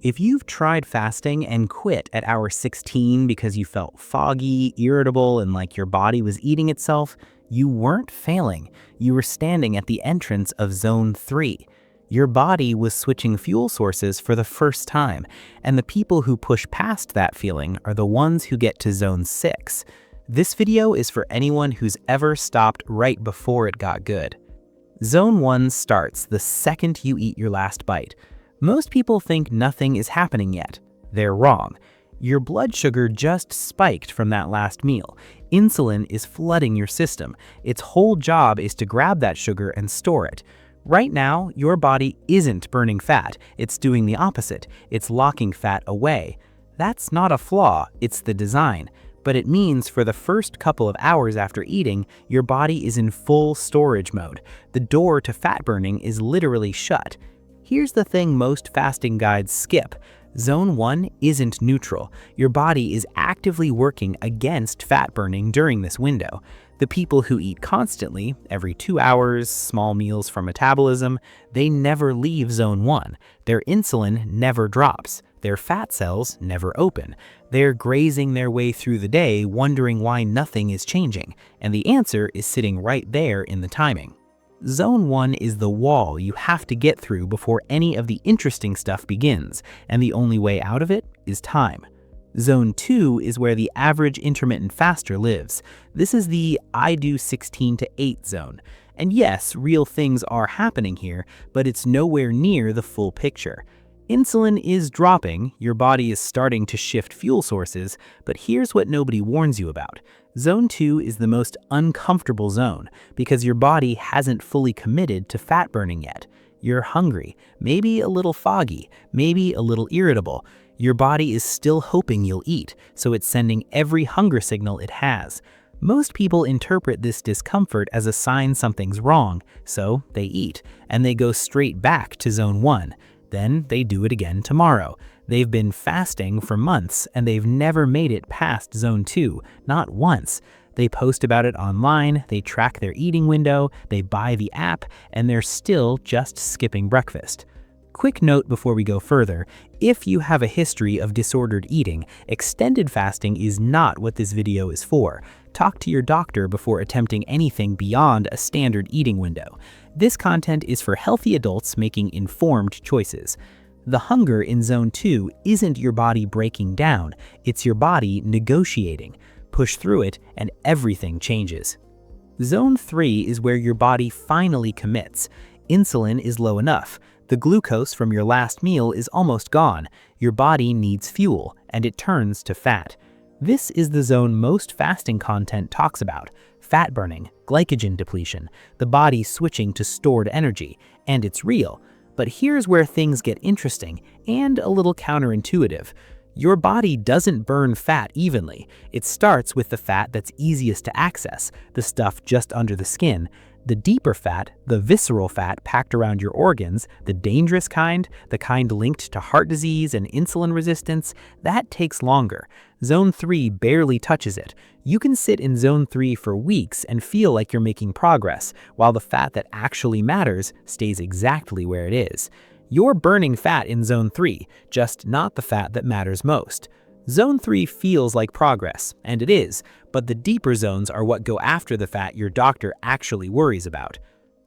If you've tried fasting and quit at hour 16 because you felt foggy, irritable, and like your body was eating itself, you weren't failing. You were standing at the entrance of zone 3. Your body was switching fuel sources for the first time, and the people who push past that feeling are the ones who get to zone 6. This video is for anyone who's ever stopped right before it got good. Zone 1 starts the second you eat your last bite. Most people think nothing is happening yet. They're wrong. Your blood sugar just spiked from that last meal. Insulin is flooding your system. Its whole job is to grab that sugar and store it. Right now, your body isn't burning fat. It's doing the opposite. It's locking fat away. That's not a flaw, it's the design. But it means for the first couple of hours after eating, your body is in full storage mode. The door to fat burning is literally shut. Here's the thing most fasting guides skip. Zone 1 isn't neutral. Your body is actively working against fat burning during this window. The people who eat constantly, every 2 hours, small meals for metabolism, they never leave zone 1. Their insulin never drops. Their fat cells never open. They're grazing their way through the day, wondering why nothing is changing. And the answer is sitting right there in the timing. Zone 1 is the wall you have to get through before any of the interesting stuff begins, and the only way out of it is time. Zone 2 is where the average intermittent faster lives. This is the I do 16 to 8 zone. And yes, real things are happening here, but it's nowhere near the full picture. Insulin is dropping, your body is starting to shift fuel sources, but here's what nobody warns you about. Zone 2 is the most uncomfortable zone because your body hasn't fully committed to fat burning yet. You're hungry, maybe a little foggy, maybe a little irritable. Your body is still hoping you'll eat, so it's sending every hunger signal it has. Most people interpret this discomfort as a sign something's wrong, so they eat, and they go straight back to zone 1. Then they do it again tomorrow. They've been fasting for months and they've never made it past zone 2, not once. They post about it online, they track their eating window, they buy the app, and they're still just skipping breakfast. Quick note before we go further, if you have a history of disordered eating, extended fasting is not what this video is for. Talk to your doctor before attempting anything beyond a standard eating window. This content is for healthy adults making informed choices. The hunger in zone 2 isn't your body breaking down, it's your body negotiating. Push through it and everything changes. Zone 3 is where your body finally commits. Insulin is low enough. The glucose from your last meal is almost gone. Your body needs fuel, and it turns to fat. This is the zone most fasting content talks about: fat burning, glycogen depletion, the body switching to stored energy, and it's real. But here's where things get interesting and a little counterintuitive. Your body doesn't burn fat evenly. It starts with the fat that's easiest to access, the stuff just under the skin. The deeper fat, the visceral fat packed around your organs, the dangerous kind, the kind linked to heart disease and insulin resistance, that takes longer. Zone 3 barely touches it. You can sit in zone 3 for weeks and feel like you're making progress, while the fat that actually matters stays exactly where it is. You're burning fat in zone 3, just not the fat that matters most. Zone 3 feels like progress, and it is, but the deeper zones are what go after the fat your doctor actually worries about.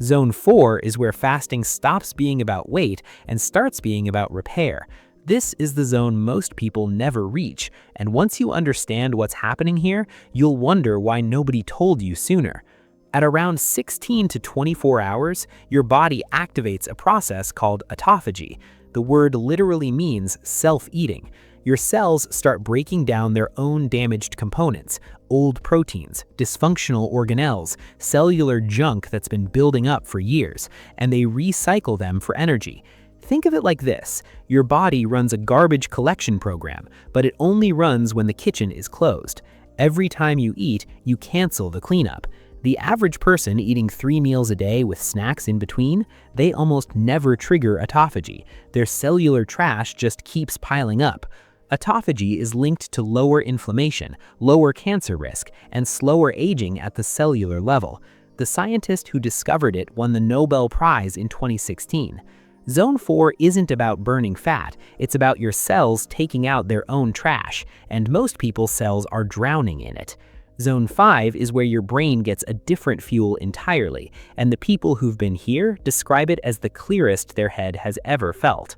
Zone 4 is where fasting stops being about weight and starts being about repair. This is the zone most people never reach, and once you understand what's happening here, you'll wonder why nobody told you sooner. At around 16 to 24 hours, your body activates a process called autophagy. The word literally means self-eating. Your cells start breaking down their own damaged components, old proteins, dysfunctional organelles, cellular junk that's been building up for years, and they recycle them for energy. Think of it like this: your body runs a garbage collection program, but it only runs when the kitchen is closed. Every time you eat, you cancel the cleanup. The average person eating 3 meals a day with snacks in between, they almost never trigger autophagy. Their cellular trash just keeps piling up. Autophagy is linked to lower inflammation, lower cancer risk, and slower aging at the cellular level. The scientist who discovered it won the Nobel Prize in 2016. Zone 4 isn't about burning fat, it's about your cells taking out their own trash, and most people's cells are drowning in it. Zone 5 is where your brain gets a different fuel entirely, and the people who've been here describe it as the clearest their head has ever felt.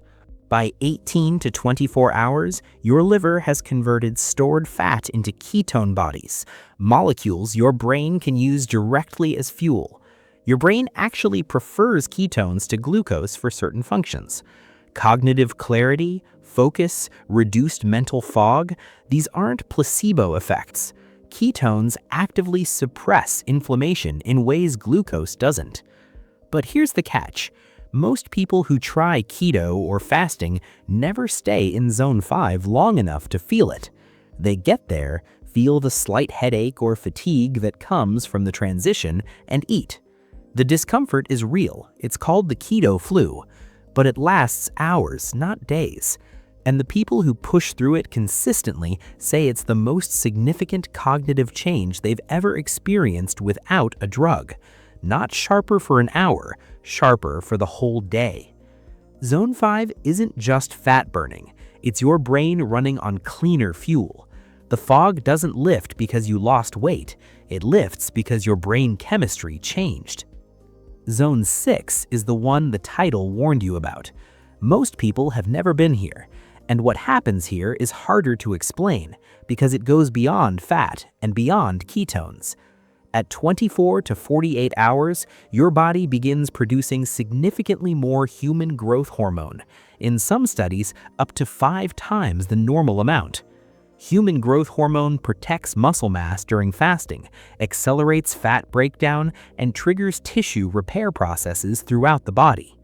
By 18 to 24 hours, your liver has converted stored fat into ketone bodies, molecules your brain can use directly as fuel. Your brain actually prefers ketones to glucose for certain functions. Cognitive clarity, focus, reduced mental fog, these aren't placebo effects. Ketones actively suppress inflammation in ways glucose doesn't. But here's the catch. Most people who try keto or fasting never stay in Zone 5 long enough to feel it. They get there, feel the slight headache or fatigue that comes from the transition, and eat. The discomfort is real, it's called the keto flu, but it lasts hours, not days. And the people who push through it consistently say it's the most significant cognitive change they've ever experienced without a drug. Not sharper for an hour, sharper for the whole day. Zone 5 isn't just fat burning, it's your brain running on cleaner fuel. The fog doesn't lift because you lost weight, it lifts because your brain chemistry changed. Zone 6 is the one the title warned you about. Most people have never been here, and what happens here is harder to explain because it goes beyond fat and beyond ketones. At 24 to 48 hours, your body begins producing significantly more human growth hormone, in some studies up to 5 times the normal amount. Human growth hormone protects muscle mass during fasting, accelerates fat breakdown, and triggers tissue repair processes throughout the body.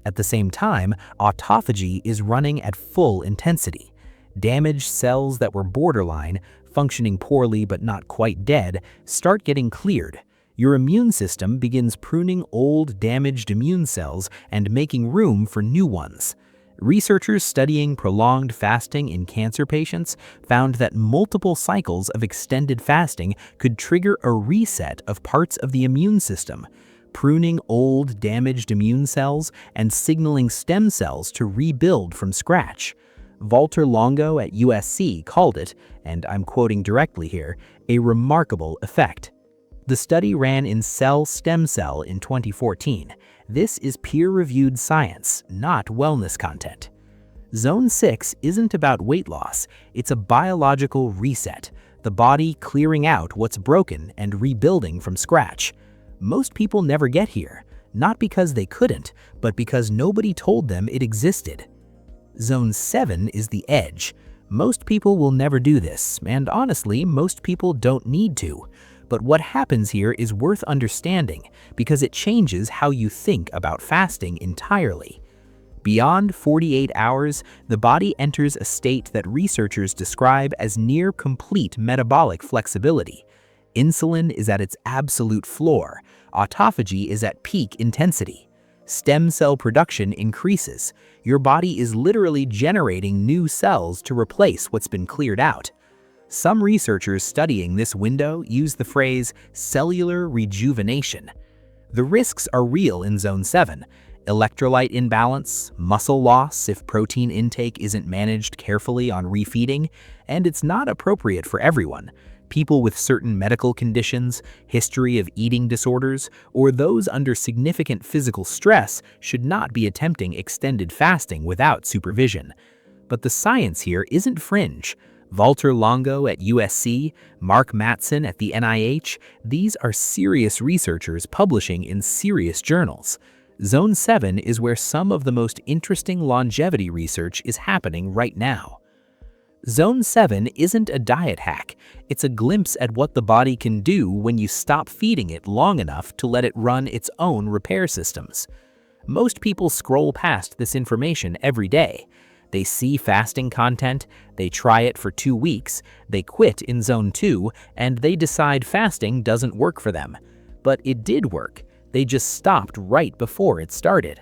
At the same time, autophagy is running at full intensity. Damaged cells that were borderline, functioning poorly but not quite dead, start getting cleared. Your immune system begins pruning old, damaged immune cells and making room for new ones. Researchers studying prolonged fasting in cancer patients found that multiple cycles of extended fasting could trigger a reset of parts of the immune system, pruning old, damaged immune cells and signaling stem cells to rebuild from scratch. Walter Longo at USC called it, and I'm quoting directly here, a remarkable effect. The study ran in Cell Stem Cell in 2014. This is peer-reviewed science, not wellness content. Zone 6 isn't about weight loss, it's a biological reset, the body clearing out what's broken and rebuilding from scratch. Most people never get here, not because they couldn't, but because nobody told them it existed. Zone 7 is the edge. Most people will never do this, and honestly, most people don't need to. But what happens here is worth understanding because it changes how you think about fasting entirely. Beyond 48 hours, the body enters a state that researchers describe as near complete metabolic flexibility. Insulin is at its absolute floor. Autophagy is at peak intensity. Stem cell production increases. Your body is literally generating new cells to replace what's been cleared out. Some researchers studying this window use the phrase cellular rejuvenation. The risks are real in Zone 7. Electrolyte imbalance, muscle loss if protein intake isn't managed carefully on refeeding, and it's not appropriate for everyone. People with certain medical conditions, history of eating disorders, or those under significant physical stress should not be attempting extended fasting without supervision. But the science here isn't fringe. Walter Longo at USC, Mark Mattson at the NIH, these are serious researchers publishing in serious journals. Zone 7 is where some of the most interesting longevity research is happening right now. Zone 7 isn't a diet hack, it's a glimpse at what the body can do when you stop feeding it long enough to let it run its own repair systems. Most people scroll past this information every day. They see fasting content, they try it for 2 weeks, they quit in Zone 2, and they decide fasting doesn't work for them. But it did work, they just stopped right before it started.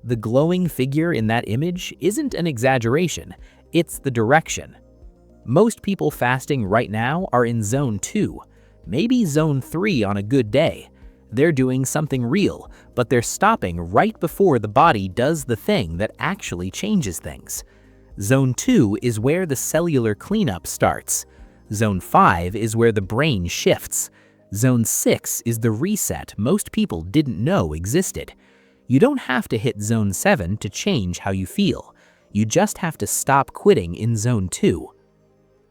The glowing figure in that image isn't an exaggeration, it's the direction. Most people fasting right now are in Zone 2, maybe Zone 3 on a good day. They're doing something real, but they're stopping right before the body does the thing that actually changes things. Zone 2 is where the cellular cleanup starts. Zone 5 is where the brain shifts. Zone 6 is the reset most people didn't know existed. You don't have to hit Zone 7 to change how you feel. You just have to stop quitting in Zone 2.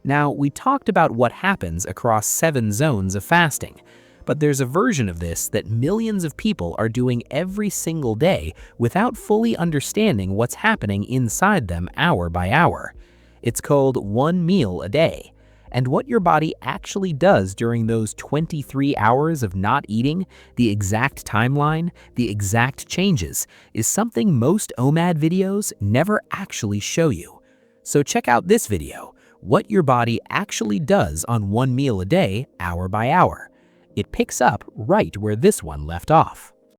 Now, we talked about what happens across 7 zones of fasting, but there's a version of this that millions of people are doing every single day without fully understanding what's happening inside them hour by hour. It's called 1 meal a day. And what your body actually does during those 23 hours of not eating, the exact timeline, the exact changes, is something most OMAD videos never actually show you. So check out this video, what your body actually does on 1 meal a day, hour by hour. It picks up right where this one left off.